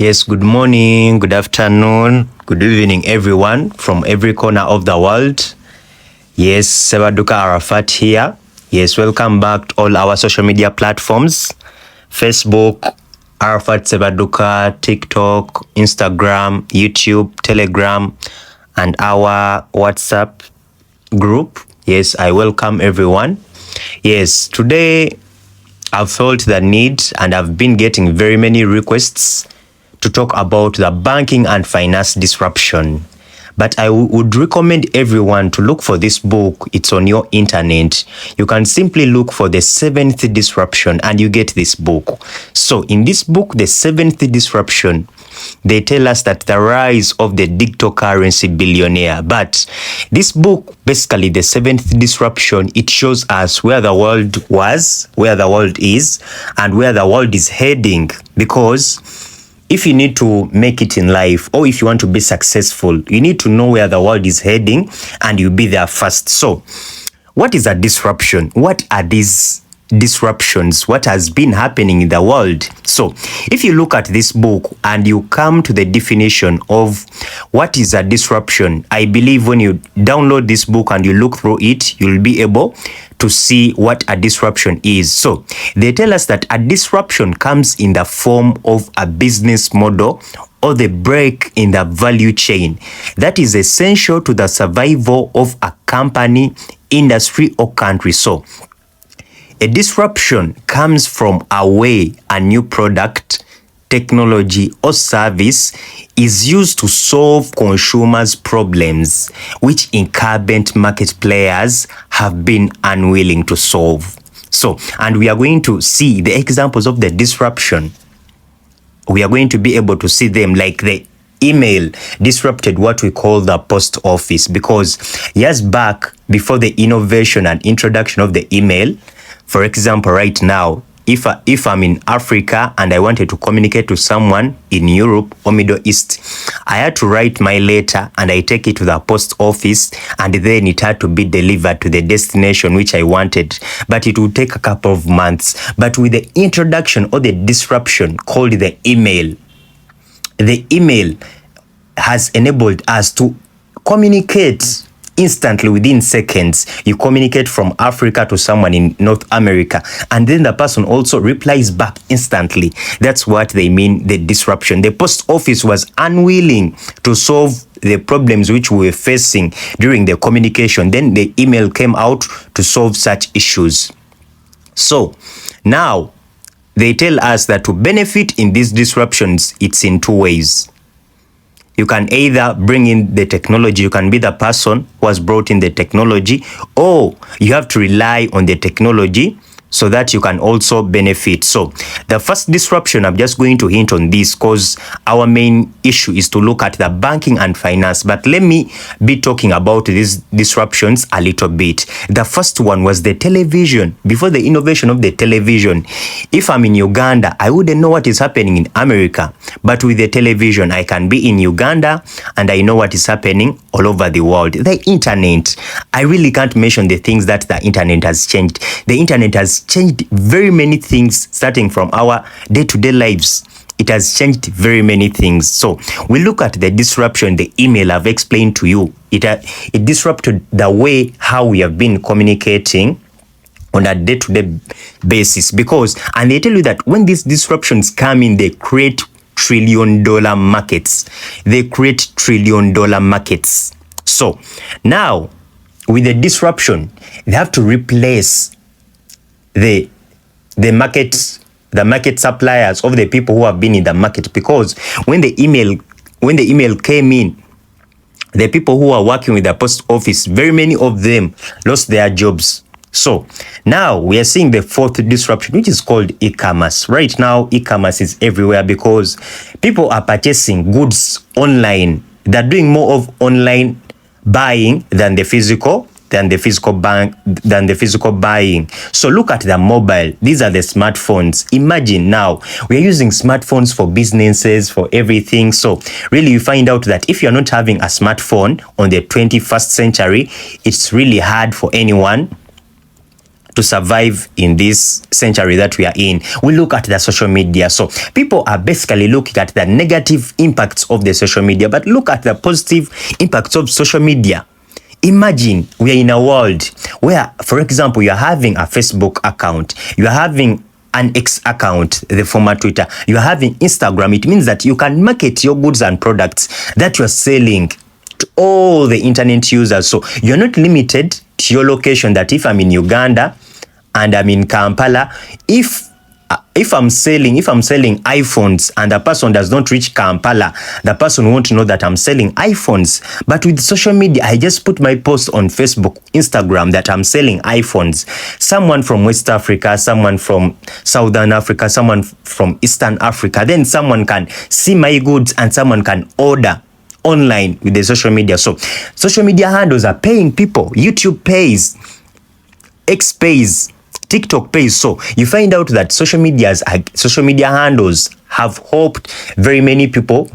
Yes, good morning, good afternoon, good evening, everyone from every corner of the world. Yes, Sebaduka Arafat here. Yes, welcome back to all our social media platforms. Facebook, Arafat Sebaduka, TikTok, Instagram, YouTube, Telegram, and our WhatsApp group. Yes, I welcome everyone. Yes, today I've felt the need and I've been getting very many requests to talk about the banking and finance disruption. But I would recommend everyone to look for this book. It's on your internet. You can simply look for the seventh disruption and you get this book. So in this book, the seventh disruption, they tell us that the rise of the digital currency billionaire. But this book, basically the seventh disruption, it shows us where the world was, where the world is, and where the world is heading. Because if you need to make it in life, or if you want to be successful, you need to know where the world is heading and you'll be there first. So what is a disruption? What are these disruptions? What has been happening in the world? So if you look at this book and you come to the definition of what is a disruption, I believe when you download this book and you look through it, you'll be able to see what a disruption is. So they tell us that a disruption comes in the form of a business model or the break in the value chain that is essential to the survival of a company, industry, or country. So a disruption comes from a way a new product, technology, or service is used to solve consumers' problems, which incumbent market players have been unwilling to solve. So, and we are going to see the examples of the disruption. We are going to be able to see them, like the email disrupted what we call the post office, because years back, before the innovation and introduction of the email, for example, right now, if I'm in Africa and I wanted to communicate to someone in Europe or Middle East, I had to write my letter and I take it to the post office, and then it had to be delivered to the destination which I wanted. But it would take a couple of months. But with the introduction or the disruption called the email has enabled us to communicate instantly within seconds. You communicate from Africa to someone in North America, and then the person also replies back instantly. That's what they mean, the disruption. The post office was unwilling to solve the problems which we were facing during the communication. Then the email came out to solve such issues. So now they tell us that to benefit in these disruptions, it's in two ways. You can either bring in the technology, you can be the person who has brought in the technology, or you have to rely on the technology so that you can also benefit. So the first disruption, I'm just going to hint on this because our main issue is to look at the banking and finance. But let me be talking about these disruptions a little bit. The first one was the television. Before the innovation of the television, if I'm in Uganda, I wouldn't know what is happening in America. But with the television, I can be in Uganda and I know what is happening all over the world. The internet, I really can't mention the things that the internet has changed. The internet has changed very many things, starting from our day-to-day lives. It has changed very many things. So we look at the disruption, the email I've explained to you. It disrupted the way how we have been communicating on a day-to-day basis, and they tell you that when these disruptions come in, they create trillion-dollar markets. They create trillion-dollar markets. So now with the disruption, they have to replace the market suppliers of the people who have been in the market, because when the email came in, the people who are working with the post office, very many of them lost their jobs. So now we are seeing the fourth disruption, which is called e-commerce. Right now, e-commerce is everywhere because people are purchasing goods online. They're doing more of online buying than the physical buying. So look at the mobile. These are the smartphones. Imagine now we are using smartphones for businesses, for everything. So really you find out that if you're not having a smartphone on the 21st century, it's really hard for anyone to survive in this century that we are in, we look at the social media. So people are basically looking at the negative impacts of the social media, but look at the positive impacts of social media. Imagine we are in a world where, for example, you are having a Facebook account, you are having an X account, the former Twitter, you are having Instagram. It means that you can market your goods and products that you are selling to all the internet users. So you're not limited to your location, that if I'm in Uganda and I'm in Kampala, if I'm selling iPhones and the person does not reach Kampala, the person won't know that I'm selling iPhones. But with social media, I just put my post on Facebook, Instagram, that I'm selling iPhones. Someone from West Africa, someone from Southern Africa, someone from Eastern Africa, then someone can see my goods and someone can order online with the social media. So social media handles are paying people. YouTube pays, X pays, TikTok pays. So you find out that social media handles have helped very many people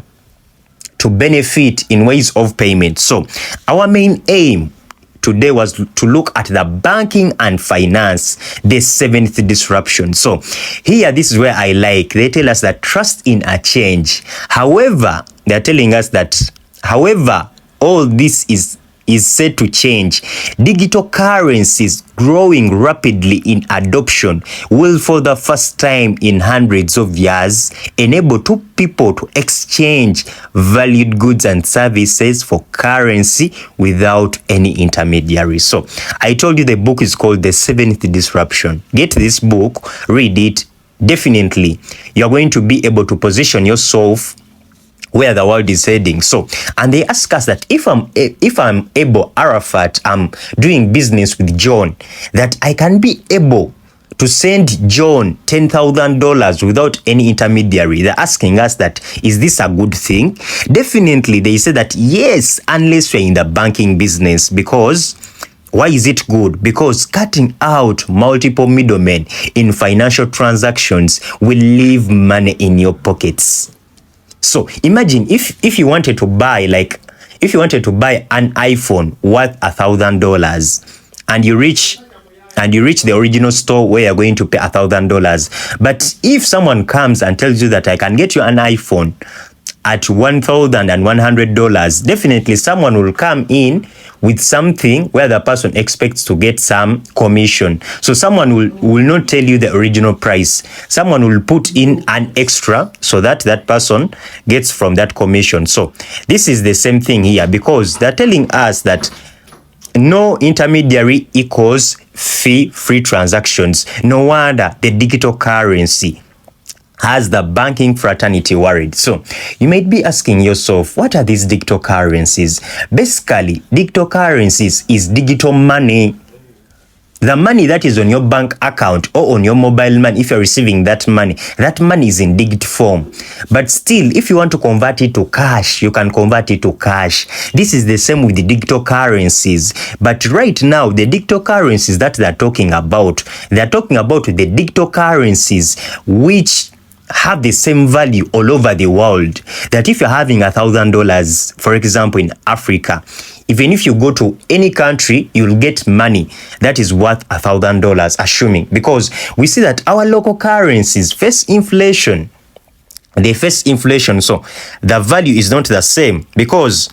to benefit in ways of payment. So our main aim today was to look at the banking and finance, the seventh disruption. So here, this is where I like, they tell us that trust in a change. However, they're telling us that, however, all this is set to change. Digital currencies growing rapidly in adoption will, for the first time in hundreds of years, enable two people to exchange valued goods and services for currency without any intermediary. So I told you the book is called The Seventh Disruption. Get this book, read it. Definitely, you're going to be able to position yourself where the world is heading. So, and they ask us that if I'm able, Arafat, I'm doing business with John, that I can be able to send John $10,000 without any intermediary. They're asking us that, is this a good thing? Definitely, they say that yes, unless you're in the banking business. Because why is it good? Because cutting out multiple middlemen in financial transactions will leave money in your pockets. So imagine if you wanted to buy an iPhone worth $1,000 and you reach the original store where you're going to pay $1,000. But if someone comes and tells you that I can get you an iPhone at $1,100, definitely someone will come in with something where the person expects to get some commission. So someone will not tell you the original price. Someone will put in an extra so that that person gets from that commission. So this is the same thing here, because they're telling us that no intermediary equals fee-free transactions. No wonder the digital currency has the banking fraternity worried. So you might be asking yourself, what are these digital currencies? Basically, digital currencies is digital money. The money that is on your bank account or on your mobile money, if you're receiving that money is in digital form. But still, if you want to convert it to cash, you can convert it to cash. This is the same with the digital currencies. But right now, the digital currencies that they're talking about the digital currencies which have the same value all over the world. That if you're having $1,000, for example, in Africa, even if you go to any country, you'll get money that is worth $1,000, assuming, because we see that our local currencies face inflation. They face inflation, so the value is not the same. Because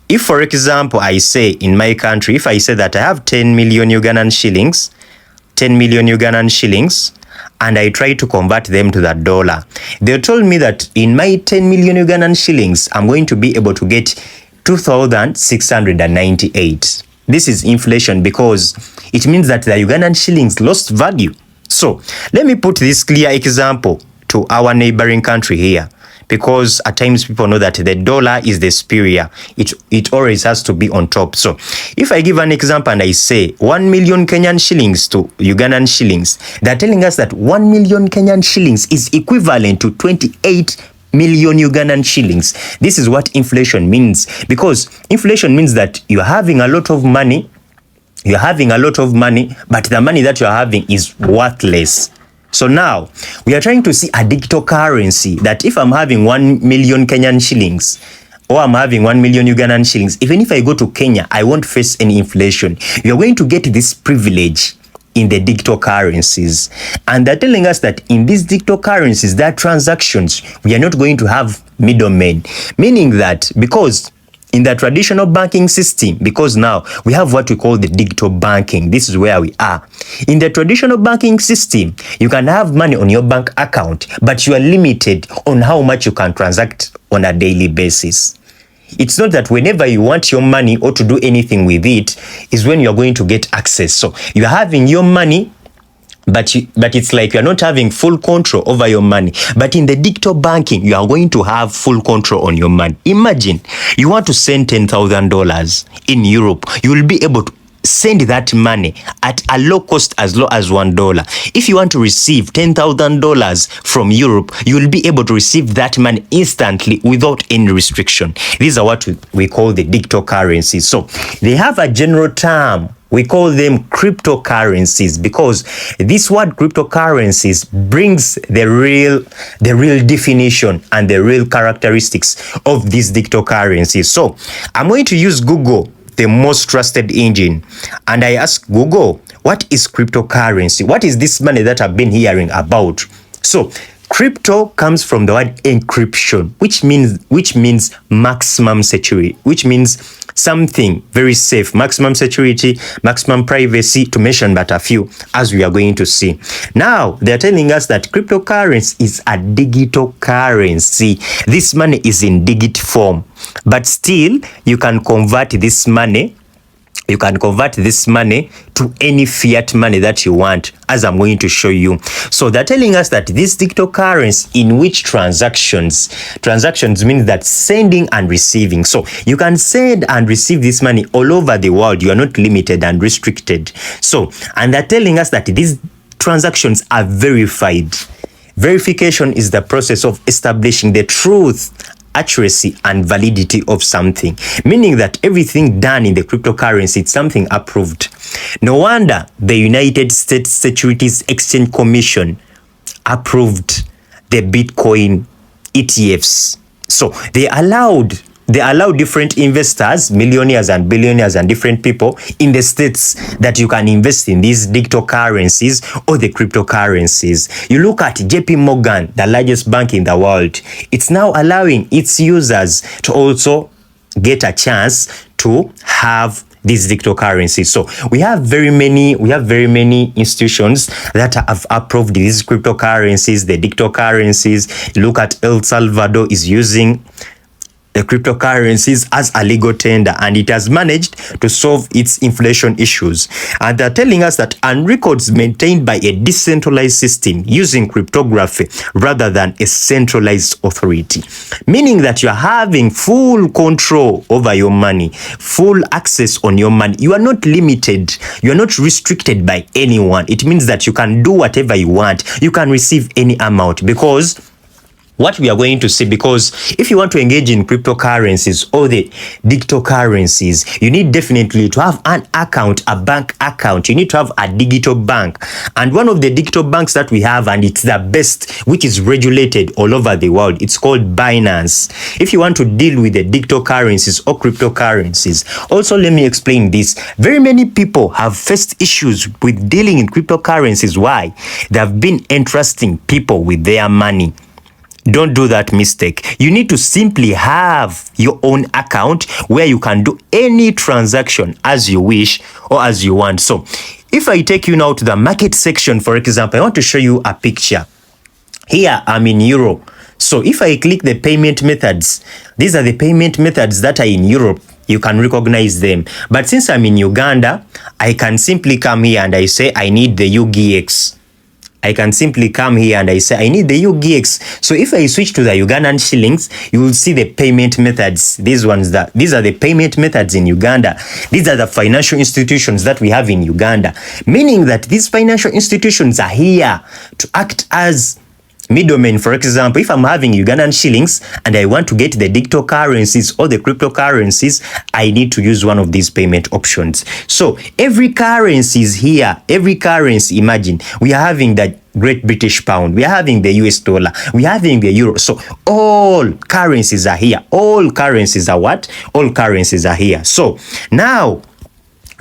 if, for example, I say in my country, if I say that I have 10 million Ugandan shillings, and I try to convert them to the dollar, they told me that in my 10 million Ugandan shillings, I'm going to be able to get 2,698. This is inflation, because it means that the Ugandan shillings lost value. So let me put this clear example to our neighboring country here, because at times people know that the dollar is the superior. It always has to be on top. So if I give an example and I say 1 million Kenyan shillings to Ugandan shillings, they're telling us that 1 million Kenyan shillings is equivalent to 28 million Ugandan shillings. This is what inflation means, because inflation means that you're having a lot of money, but the money that you're having is worthless. So now we are trying to see a digital currency that if I'm having 1 million Kenyan shillings or I'm having 1 million Ugandan shillings, even if I go to Kenya, I won't face any inflation. You're going to get this privilege in the digital currencies. And they're telling us that in these digital currencies, there are transactions. We are not going to have middlemen, meaning that because in the traditional banking system, because now we have what we call the digital banking. This is where we are. In the traditional banking system, you can have money on your bank account, but you are limited on how much you can transact on a daily basis. It's not that whenever you want your money or to do anything with it is when you're going to get access. So you're having your money, but it's like you're not having full control over your money. But in the digital banking, you are going to have full control on your money. Imagine you want to send $10,000 in Europe. You will be able to send that money at a low cost, as low as $1. If you want to receive $10,000 from Europe, you will be able to receive that money instantly without any restriction. These are what we call the digital currencies. So they have a general term. We call them cryptocurrencies because this word cryptocurrencies brings the real definition and the real characteristics of these digital currencies. So I'm going to use Google, the most trusted engine, and I ask Google, what is cryptocurrency? What is this money that I've been hearing about? So crypto comes from the word encryption, which means maximum security, which means something very safe, maximum security, maximum privacy, to mention but a few, as we are going to see. Now, they're telling us that cryptocurrency is a digital currency. This money is in digit form, but still you can convert this money. You can convert this money to any fiat money that you want, as I'm going to show you. So they're telling us that this digital currency in which transactions means that sending and receiving. So you can send and receive this money all over the world. You are not limited and restricted. So, and they're telling us that these transactions are verified. Verification is the process of establishing the truth, accuracy and validity of something, meaning that everything done in the cryptocurrency, it's something approved. No wonder the United States Securities Exchange Commission approved the Bitcoin ETFs. So they allowed different investors, millionaires and billionaires and different people in the States that you can invest in these digital currencies or the cryptocurrencies. You look at JP Morgan, the largest bank in the world. It's now allowing its users to also get a chance to have these digital currencies. So we have very many institutions that have approved these cryptocurrencies, the digital currencies. Look at El Salvador is using the cryptocurrencies as a legal tender, and it has managed to solve its inflation issues. And they're telling us that records maintained by a decentralized system using cryptography rather than a centralized authority, meaning that you're having full control over your money, full access on your money. You are not limited. You are not restricted by anyone. It means that you can do whatever you want. You can receive any amount, because what we are going to see, because if you want to engage in cryptocurrencies or the digital currencies, you need definitely to have an account, a bank account. You need to have a digital bank. And one of the digital banks that we have, and it's the best, which is regulated all over the world, it's called Binance. If you want to deal with the digital currencies or cryptocurrencies, also let me explain this. Very many people have faced issues with dealing in cryptocurrencies. Why? They have been entrusting people with their money. Don't do that mistake. You need to simply have your own account where you can do any transaction as you wish or as you want. So if I take you now to the market section, for example, I want to show you a picture. Here I'm in Europe. So if I click the payment methods, these are the payment methods that are in Europe. You can recognize them. But since I'm in Uganda, I can simply come here and I say I need the UGX. I can simply come here and I say I need the UGX. So if I switch to the Ugandan shillings, you will see the payment methods. These are the payment methods in Uganda. These are the financial institutions that we have in Uganda, meaning that these financial institutions are here to act as middlemen. For example, if I'm having Ugandan shillings and I want to get the digital currencies or the cryptocurrencies, I need to use one of these payment options. So every currency is here. Every currency, imagine, we are having the Great British Pound, we are having the US dollar, we are having the euro. So all currencies are here. All currencies are what? All currencies are here. So now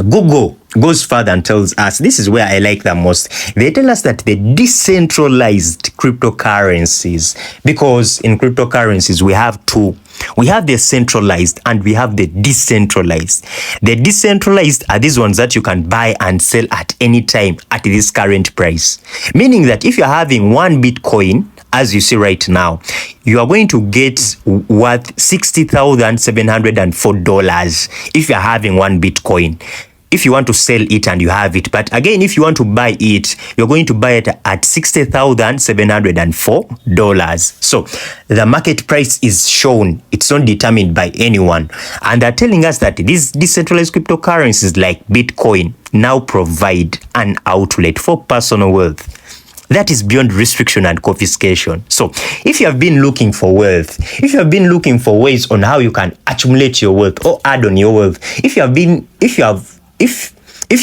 Google goes further and tells us, this is where I like the most. They tell us that the decentralized cryptocurrencies, because in cryptocurrencies we have two. We have the centralized and we have the decentralized. The decentralized are these ones that you can buy and sell at any time at this current price. Meaning that if you're having one Bitcoin, as you see right now, you are going to get worth $60,704 if you're having one Bitcoin. If you want to sell it and you have it. But again, if you want to buy it, you're going to buy it at $60,704. So the market price is shown. It's not determined by anyone. And they're telling us that these decentralized cryptocurrencies like Bitcoin now provide an outlet for personal wealth that is beyond restriction and confiscation. So if you have been looking for wealth, if you have been looking for ways on how you can accumulate your wealth or add on your wealth, if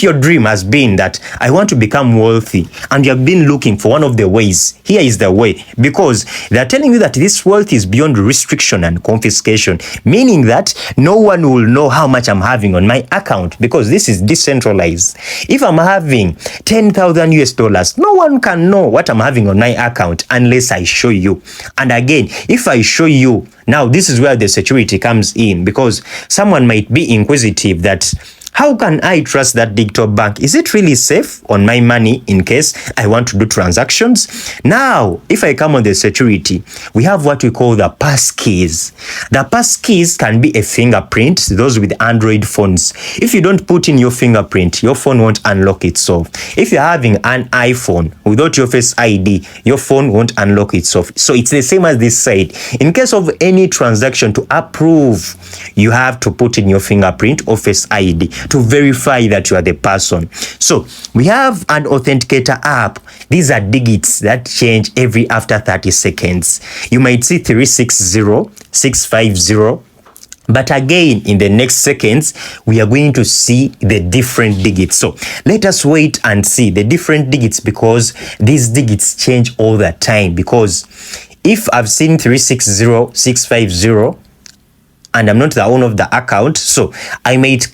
your dream has been that I want to become wealthy and you have been looking for one of the ways, here is the way, because they're telling you that this wealth is beyond restriction and confiscation, meaning that no one will know how much I'm having on my account because this is decentralized. If I'm having 10,000 US dollars, no one can know what I'm having on my account unless I show you. And again, if I show you, now this is where the security comes in, because someone might be inquisitive that how can I trust that digital bank? Is it really safe on my money in case I want to do transactions? Now, if I come on the security, we have what we call the passkeys. The passkeys can be a fingerprint, those with Android phones. If you don't put in your fingerprint, your phone won't unlock itself. If you're having an iPhone without your Face ID, your phone won't unlock itself. So it's the same as this side. In case of any transaction to approve, you have to put in your fingerprint or Face ID to verify that you are the person. So we have an authenticator app. These are digits that change every after 30 seconds. You might see 360, 650, but again, in the next seconds, we are going to see the different digits. So let us wait and see the different digits, because these digits change all the time. Because if I've seen 360, 650, and I'm not the owner of the account, so I might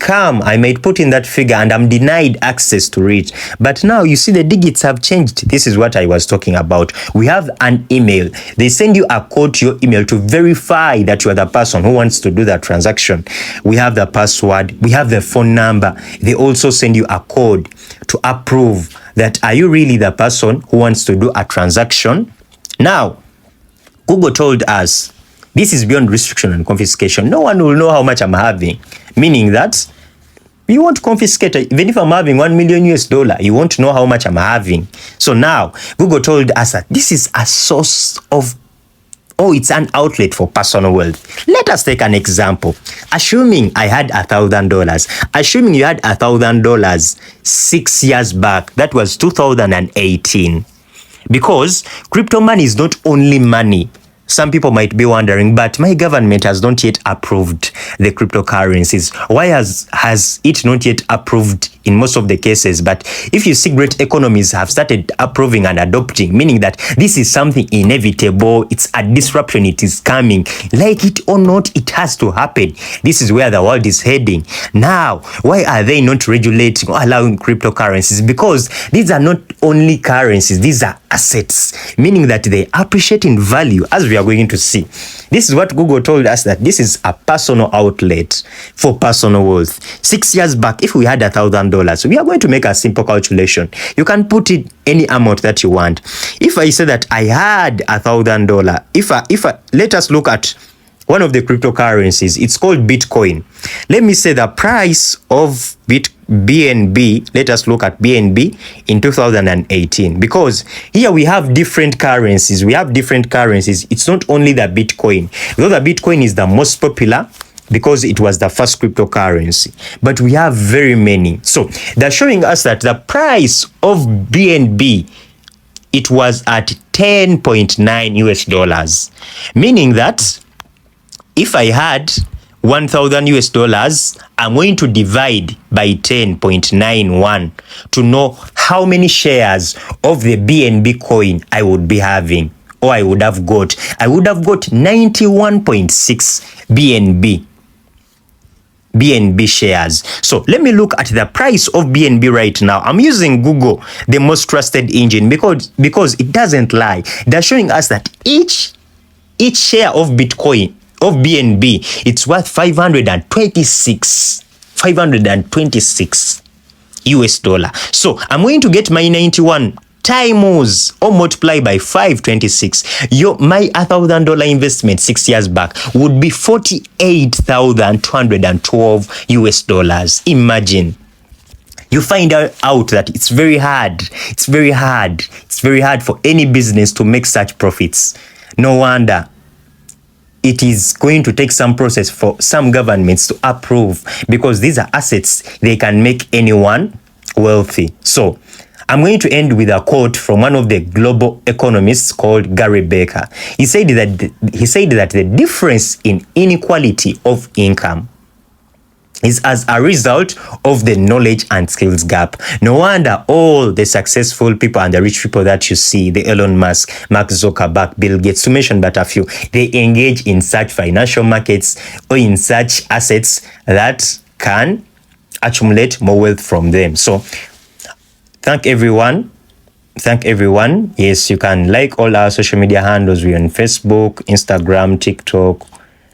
put in that figure and I'm denied access to it. But now you see the digits have changed. This is what I was talking about. We have an email. They send you a code to your email to verify that you are the person who wants to do that transaction. We have the password. We have the phone number. They also send you a code to approve that are you really the person who wants to do a transaction. Now, Google told us this is beyond restriction and confiscation. No one will know how much I'm having, meaning that you won't confiscate. Even if I'm having 1 million US dollar, you won't know how much I'm having. So now Google told us that this is a source of, it's an outlet for personal wealth. Let us take an example. Assuming I had $1,000, assuming you had $1,000 6 years back, that was 2018. Because crypto money is not only money. Some people might be wondering, but my government has not yet approved the cryptocurrencies. Why has it not yet approved in most of the cases? But if you see, great economies have started approving and adopting, meaning that this is something inevitable. It's a disruption. It is coming. Like it or not, it has to happen. This is where the world is heading. Now, why are they not regulating or allowing cryptocurrencies? Because these are not only currencies, these are assets, meaning that they appreciate in value, as we are going to see. This is what Google told us, that this is a personal outlet for personal wealth. 6 years back, if we had $1,000, we are going to make a simple calculation. You can put it any amount that you want. If I say that I had $1,000, let us look at one of the cryptocurrencies. It's called Bitcoin. Let me say the price of BNB. Let us look at BNB in 2018, because here we have different currencies. It's not only the Bitcoin, though the Bitcoin is the most popular because it was the first cryptocurrency, but we have very many. So they're showing us that the price of BNB, it was at 10.9 US dollars, meaning that if I had 1,000 US dollars, I'm going to divide by 10.91 to know how many shares of the BNB coin I would be having, or I would have got. I would have got 91.6 BNB. BNB shares. So let me look at the price of BNB right now. I'm using Google, the most trusted engine, because it doesn't lie. They're showing us that each share of Bitcoin, of BNB, it's worth 526 US dollar. So I'm going to get my 91 times or multiply by 526. My $1,000 investment 6 years back would be 48,212 US dollars. Imagine. You find out that it's very hard for any business to make such profits. No wonder it is going to take some process for some governments to approve, because these are assets, they can make anyone wealthy. So I'm going to end with a quote from one of the global economists called Gary Becker. He said that the difference in inequality of income is as a result of the knowledge and skills gap. No wonder all the successful people and the rich people that you see, the Elon Musk, Mark Zuckerberg, Bill Gates, to mention but a few, they engage in such financial markets or in such assets that can accumulate more wealth from them. So thank everyone. Yes, you can like all our social media handles. We're on Facebook, Instagram, TikTok,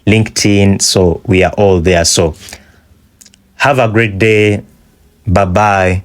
LinkedIn. So we are all there. So have a great day. Bye-bye.